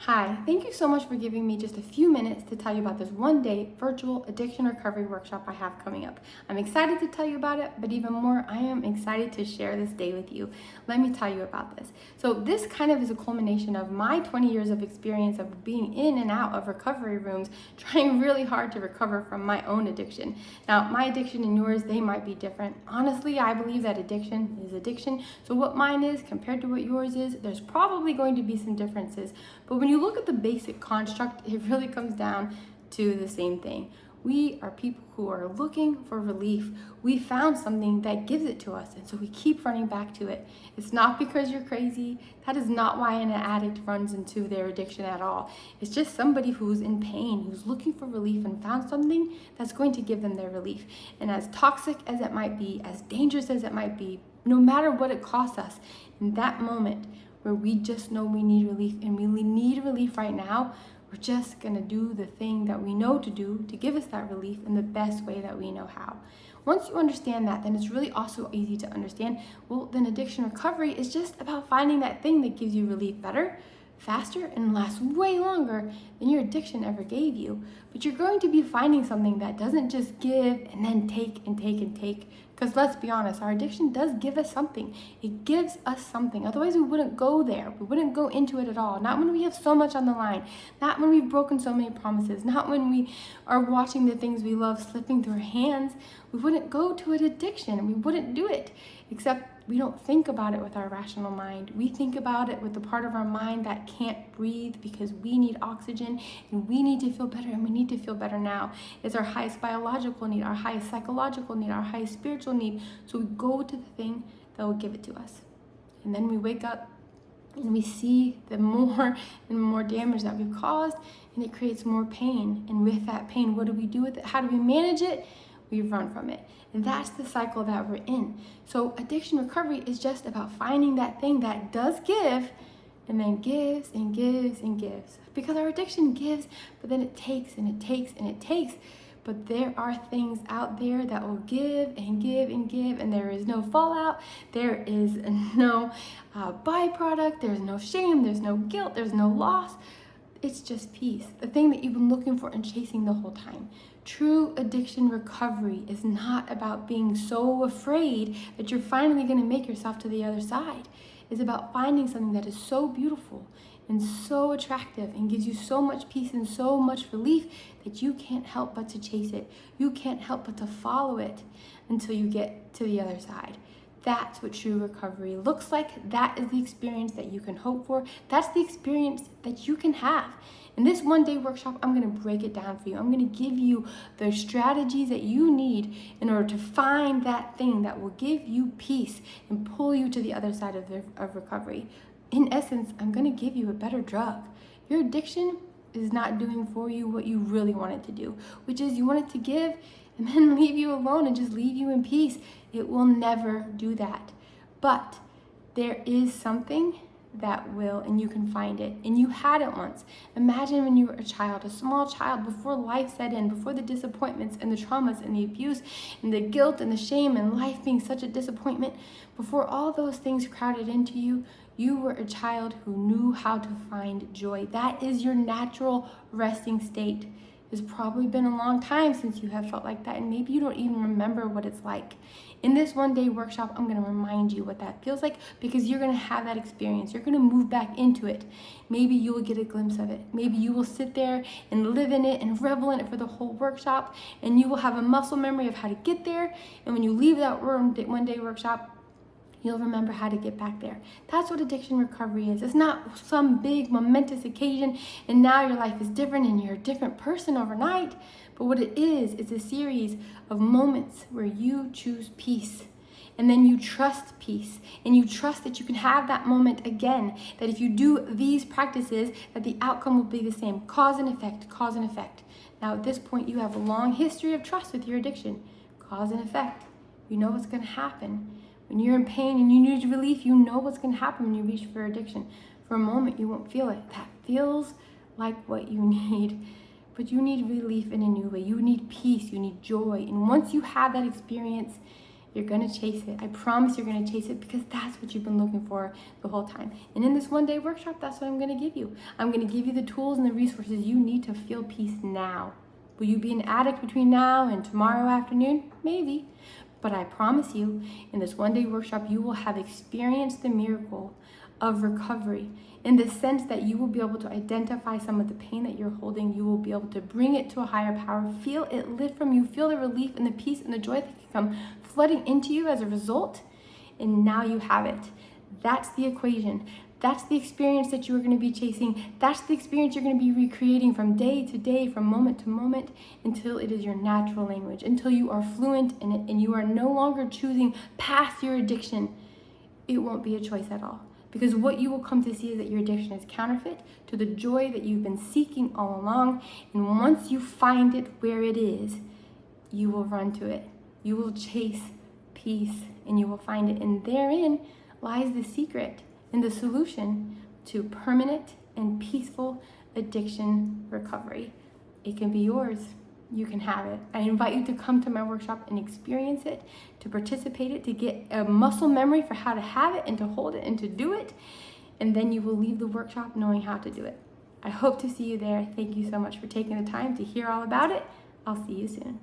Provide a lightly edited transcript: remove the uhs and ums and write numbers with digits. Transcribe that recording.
Hi, thank you so much for giving me just a few minutes to tell you about this one-day virtual addiction recovery workshop I have coming up. I'm excited to tell you about it, but even more, I am excited to share this day with you. Let me tell you about this. So this kind of is a culmination of my 20 years of experience of being in and out of recovery rooms, trying really hard to recover from my own addiction. Now, my addiction and yours, they might be different. Honestly, I believe that addiction is addiction. So what mine is compared to what yours is, there's probably going to be some differences. But when you look at the basic construct, it really comes down to the same thing. We are people who are looking for relief. We found something that gives it to us, and so we keep running back to it. It's not because you're crazy. That is not why an addict runs into their addiction at all. It's just somebody who's in pain, who's looking for relief and found something that's going to give them their relief. And as toxic as it might be, as dangerous as it might be, no matter what it costs us, in that moment, where we just know we need relief and we need relief right now, we're just gonna do the thing that we know to do to give us that relief in the best way that we know how. Once you understand that, then it's really also easy to understand, well, then addiction recovery is just about finding that thing that gives you relief better, faster, and lasts way longer than your addiction ever gave you. But you're going to be finding something that doesn't just give and then take and take and take. Because let's be honest, our addiction does give us something. It gives us something. Otherwise, we wouldn't go there. We wouldn't go into it at all. Not when we have so much on the line. Not when we've broken so many promises. Not when we are watching the things we love slipping through our hands. We wouldn't go to an addiction. We wouldn't do it. Except we don't think about it with our rational mind. We think about it with the part of our mind that can't breathe because we need oxygen and we need to feel better, and we need to feel better now. It's our highest biological need, our highest psychological need, our highest spiritual need. So we go to the thing that will give it to us. And then we wake up and we see the more and more damage that we've caused, and it creates more pain. And with that pain, what do we do with it? How do we manage it? We run from it. And that's the cycle that we're in. So addiction recovery is just about finding that thing that does give and then gives and gives and gives. Because our addiction gives, but then it takes and it takes and it takes. But there are things out there that will give and give and give, and there is no fallout, there is no byproduct, there's no shame, there's no guilt, there's no loss. It's just peace, the thing that you've been looking for and chasing the whole time. True addiction recovery is not about being so afraid that you're finally going to make yourself to the other side. It's about finding something that is so beautiful and so attractive and gives you so much peace and so much relief that you can't help but to chase it. You can't help but to follow it until you get to the other side. That's what true recovery looks like. That is the experience that you can hope for. That's the experience that you can have. In this one-day workshop, I'm going to break it down for you. I'm going to give you the strategies that you need in order to find that thing that will give you peace and pull you to the other side of recovery. In essence, I'm going to give you a better drug. Your addiction is not doing for you what you really want it to do, which is you want it to give and then leave you alone and just leave you in peace. It will never do that. But there is something that will, and you can find it. And you had it once. Imagine when you were a child, a small child, before life set in, before the disappointments and the traumas and the abuse and the guilt and the shame and life being such a disappointment, before all those things crowded into you, you were a child who knew how to find joy. That is your natural resting state. It's probably been a long time since you have felt like that, and maybe you don't even remember what it's like. In this one-day workshop, I'm going to remind you what that feels like, because you're going to have that experience. You're going to move back into it. Maybe you will get a glimpse of it. Maybe you will sit there and live in it and revel in it for the whole workshop, and you will have a muscle memory of how to get there. And when you leave that one-day workshop, you'll remember how to get back there. That's what addiction recovery is. It's not some big momentous occasion and now your life is different and you're a different person overnight. But what it is a series of moments where you choose peace. And then you trust peace, and you trust that you can have that moment again, that if you do these practices, that the outcome will be the same. Cause and effect, cause and effect. Now at this point, you have a long history of trust with your addiction. Cause and effect. You know what's going to happen. When you're in pain and you need relief, you know what's going to happen when you reach for addiction. For a moment, you won't feel it. That feels like what you need. But you need relief in a new way. You need peace. You need joy. And once you have that experience, You're gonna chase it. I promise you're gonna chase it, because that's what you've been looking for the whole time. And in this one day workshop, that's what I'm gonna give you. I'm gonna give you the tools and the resources you need to feel peace now. Will you be an addict between now and tomorrow afternoon? Maybe. But I promise you, in this one day workshop, you will have experienced the miracle of recovery, in the sense that you will be able to identify some of the pain that you're holding. You will be able to bring it to a higher power, feel it lift from you, feel the relief and the peace and the joy that can come flooding into you as a result. And now you have it. That's the equation. That's the experience that you are going to be chasing. That's the experience you're going to be recreating from day to day, from moment to moment, until it is your natural language, until you are fluent in it and you are no longer choosing past your addiction. It won't be a choice at all. Because what you will come to see is that your addiction is counterfeit to the joy that you've been seeking all along. And once you find it where it is, you will run to it. You will chase peace and you will find it. And therein lies the secret and the solution to permanent and peaceful addiction recovery. It can be yours. You can have it. I invite you to come to my workshop and experience it, to participate it, to get a muscle memory for how to have it and to hold it and to do it. And then you will leave the workshop knowing how to do it. I hope to see you there. Thank you so much for taking the time to hear all about it. I'll see you soon.